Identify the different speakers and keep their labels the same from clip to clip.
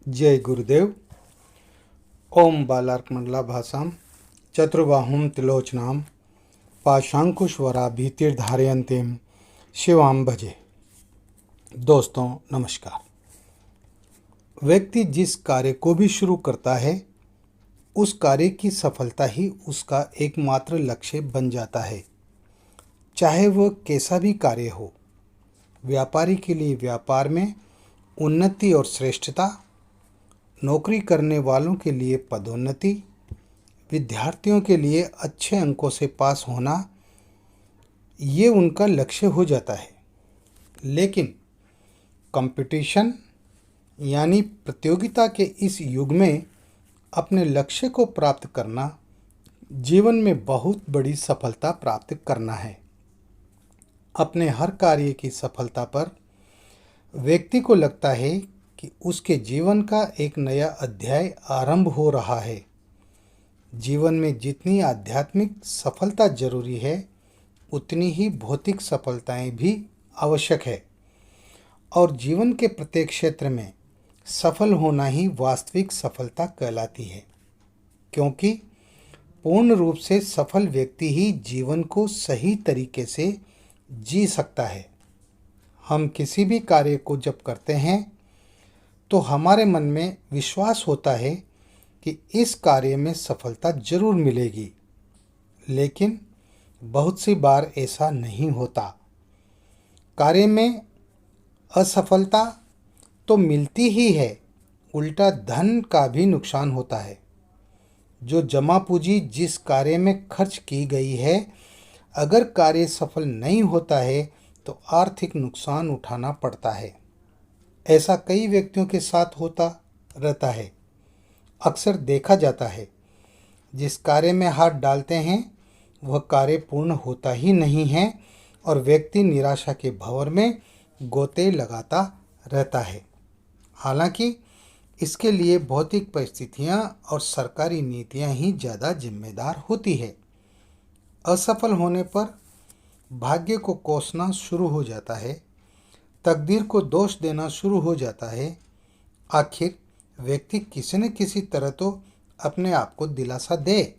Speaker 1: जय गुरुदेव। ओम बालार्कमंडलाभासां चतुर्बाहुं त्रिलोचनां पाशांकुशवराभितिर्धारयन्तीं शिवां भजे। दोस्तों नमस्कार। व्यक्ति जिस कार्य को भी शुरू करता है उस कार्य की सफलता ही उसका एकमात्र लक्ष्य बन जाता है, चाहे वह कैसा भी कार्य हो। व्यापारी के लिए व्यापार में उन्नति और श्रेष्ठता, नौकरी करने वालों के लिए पदोन्नति, विद्यार्थियों के लिए अच्छे अंकों से पास होना, ये उनका लक्ष्य हो जाता है। लेकिन कंपटीशन यानी प्रतियोगिता के इस युग में अपने लक्ष्य को प्राप्त करना जीवन में बहुत बड़ी सफलता प्राप्त करना है। अपने हर कार्य की सफलता पर व्यक्ति को लगता है कि उसके जीवन का एक नया अध्याय आरंभ हो रहा है। जीवन में जितनी आध्यात्मिक सफलता जरूरी है उतनी ही भौतिक सफलताएं भी आवश्यक है, और जीवन के प्रत्येक क्षेत्र में सफल होना ही वास्तविक सफलता कहलाती है, क्योंकि पूर्ण रूप से सफल व्यक्ति ही जीवन को सही तरीके से जी सकता है। हम किसी भी कार्य को जब करते हैं तो हमारे मन में विश्वास होता है कि इस कार्य में सफलता जरूर मिलेगी, लेकिन बहुत सी बार ऐसा नहीं होता। कार्य में असफलता तो मिलती ही है, उल्टा धन का भी नुकसान होता है। जो जमा पूंजी जिस कार्य में खर्च की गई है, अगर कार्य सफल नहीं होता है तो आर्थिक नुकसान उठाना पड़ता है। ऐसा कई व्यक्तियों के साथ होता रहता है। अक्सर देखा जाता है, जिस कार्य में हाथ डालते हैं वह कार्य पूर्ण होता ही नहीं है और व्यक्ति निराशा के भंवर में गोते लगाता रहता है। हालांकि इसके लिए भौतिक परिस्थितियां और सरकारी नीतियां ही ज़्यादा जिम्मेदार होती है। असफल होने पर भाग्य को कोसना शुरू हो जाता है, तकदीर को दोष देना शुरू हो जाता है। आखिर व्यक्ति किसी न किसी तरह तो अपने आप को दिलासा दे,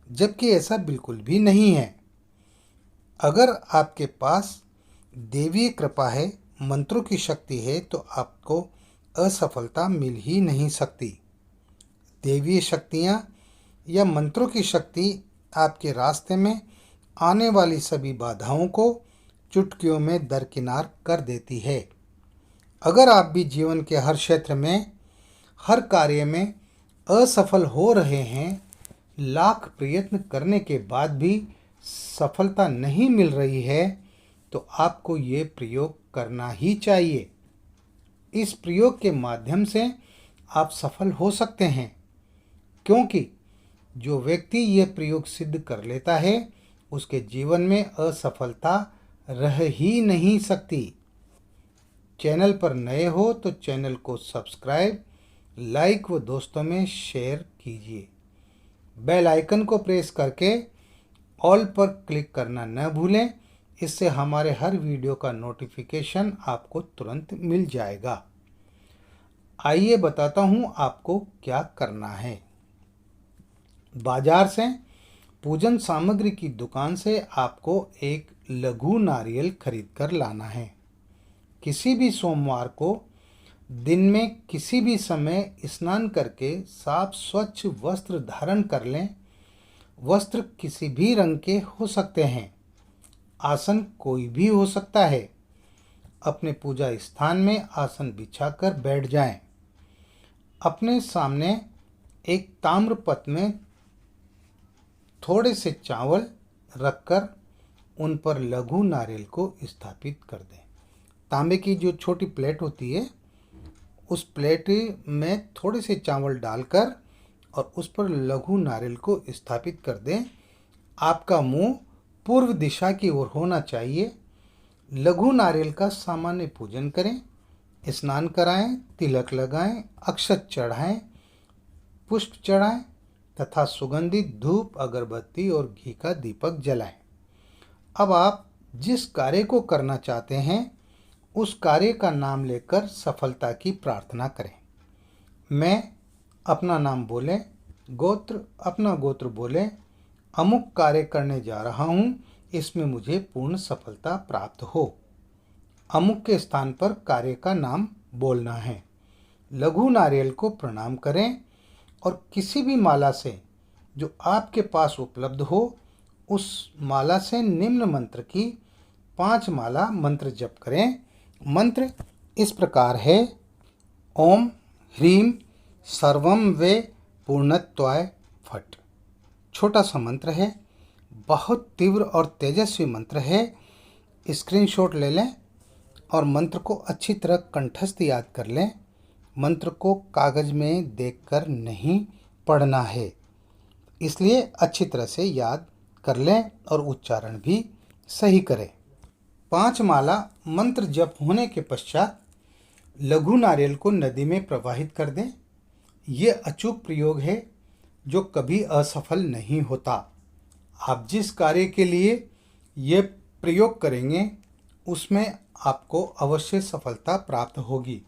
Speaker 1: जबकि ऐसा बिल्कुल भी नहीं है। अगर आपके पास देवीय कृपा है, मंत्रों की शक्ति है, तो आपको असफलता मिल ही नहीं सकती। देवीय शक्तियाँ या मंत्रों की शक्ति आपके रास्ते में आने वाली सभी बाधाओं को चुटकियों में दरकिनार कर देती है। अगर आप भी जीवन के हर क्षेत्र में, हर कार्य में असफल हो रहे हैं, लाख प्रयत्न करने के बाद भी सफलता नहीं मिल रही है, तो आपको ये प्रयोग करना ही चाहिए। इस प्रयोग के माध्यम से आप सफल हो सकते हैं, क्योंकि जो व्यक्ति ये प्रयोग सिद्ध कर लेता है उसके जीवन में असफलता रह ही नहीं सकती। चैनल पर नए हो तो चैनल को सब्सक्राइब, लाइक व दोस्तों में शेयर कीजिए। बेल आइकन को प्रेस करके ऑल पर क्लिक करना न भूलें, इससे हमारे हर वीडियो का नोटिफिकेशन आपको तुरंत मिल जाएगा। आइए बताता हूँ आपको क्या करना है। बाजार से, पूजन सामग्री की दुकान से आपको एक लघु नारियल खरीद कर लाना है। किसी भी सोमवार को दिन में किसी भी समय स्नान करके साफ स्वच्छ वस्त्र धारण कर लें। वस्त्र किसी भी रंग के हो सकते हैं। आसन कोई भी हो सकता है। अपने पूजा स्थान में आसन बिछाकर बैठ जाएं। अपने सामने एक ताम्रपत्र में थोड़े से चावल रखकर उन पर लघु नारियल को स्थापित कर दें। तांबे की जो छोटी प्लेट होती है, उस प्लेट में थोड़े से चावल डालकर और उस पर लघु नारियल को स्थापित कर दें। आपका मुंह पूर्व दिशा की ओर होना चाहिए। लघु नारियल का सामान्य पूजन करें, स्नान कराएं, तिलक लगाएं, अक्षत चढ़ाएं, पुष्प चढ़ाएं तथा सुगंधित धूप, अगरबत्ती और घी का दीपक जलाएं। अब आप जिस कार्य को करना चाहते हैं उस कार्य का नाम लेकर सफलता की प्रार्थना करें। मैं अपना नाम बोले, गोत्र अपना गोत्र बोले, अमुक कार्य करने जा रहा हूँ, इसमें मुझे पूर्ण सफलता प्राप्त हो। अमुक के स्थान पर कार्य का नाम बोलना है। लघु नारियल को प्रणाम करें और किसी भी माला से जो आपके पास उपलब्ध हो उस माला से निम्न मंत्र की 5 माला मंत्र जप करें। मंत्र इस प्रकार है: ओम ह्रीम सर्वम वे पूर्णत्वाय फट। छोटा सा मंत्र है, बहुत तीव्र और तेजस्वी मंत्र है। स्क्रीनशॉट ले लें और मंत्र को अच्छी तरह कंठस्थ याद कर लें। मंत्र को कागज में देखकर नहीं पढ़ना है, इसलिए अच्छी तरह से याद कर लें और उच्चारण भी सही करें। 5 माला मंत्र जप होने के पश्चात लघु नारियल को नदी में प्रवाहित कर दें। ये अचूक प्रयोग है जो कभी असफल नहीं होता। आप जिस कार्य के लिए ये प्रयोग करेंगे उसमें आपको अवश्य सफलता प्राप्त होगी।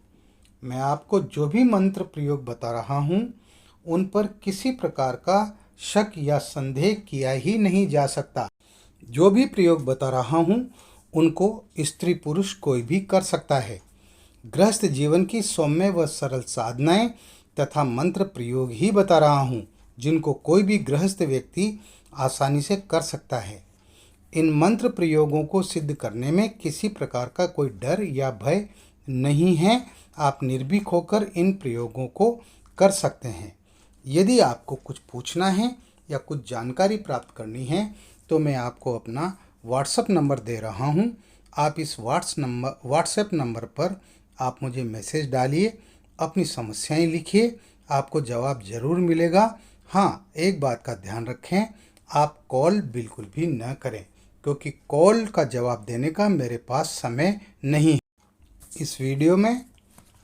Speaker 1: मैं आपको जो भी मंत्र प्रयोग बता रहा हूँ उन पर किसी प्रकार का शक या संदेह किया ही नहीं जा सकता। जो भी प्रयोग बता रहा हूँ उनको स्त्री पुरुष कोई भी कर सकता है। गृहस्थ जीवन की सौम्य व सरल साधनाएं तथा मंत्र प्रयोग ही बता रहा हूँ जिनको कोई भी गृहस्थ व्यक्ति आसानी से कर सकता है। इन मंत्र प्रयोगों को सिद्ध करने में किसी प्रकार का कोई डर या भय नहीं है। आप निर्भीक होकर इन प्रयोगों को कर सकते हैं। यदि आपको कुछ पूछना है या कुछ जानकारी प्राप्त करनी है तो मैं आपको अपना व्हाट्सएप नंबर दे रहा हूं। आप इस व्हाट्सएप नंबर पर आप मुझे मैसेज डालिए, अपनी समस्याएं लिखिए, आपको जवाब ज़रूर मिलेगा। हाँ, एक बात का ध्यान रखें, आप कॉल बिल्कुल भी न करें क्योंकि कॉल का जवाब देने का मेरे पास समय नहीं है। इस वीडियो में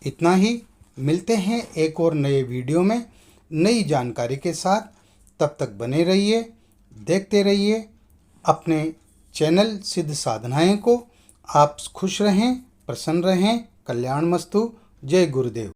Speaker 1: इतना ही। मिलते हैं एक और नए वीडियो में नई जानकारी के साथ। तब तक बने रहिए, देखते रहिए अपने चैनल सिद्ध साधनाएं को। आप खुश रहें, प्रसन्न रहें, कल्याणमस्तु। जय गुरुदेव।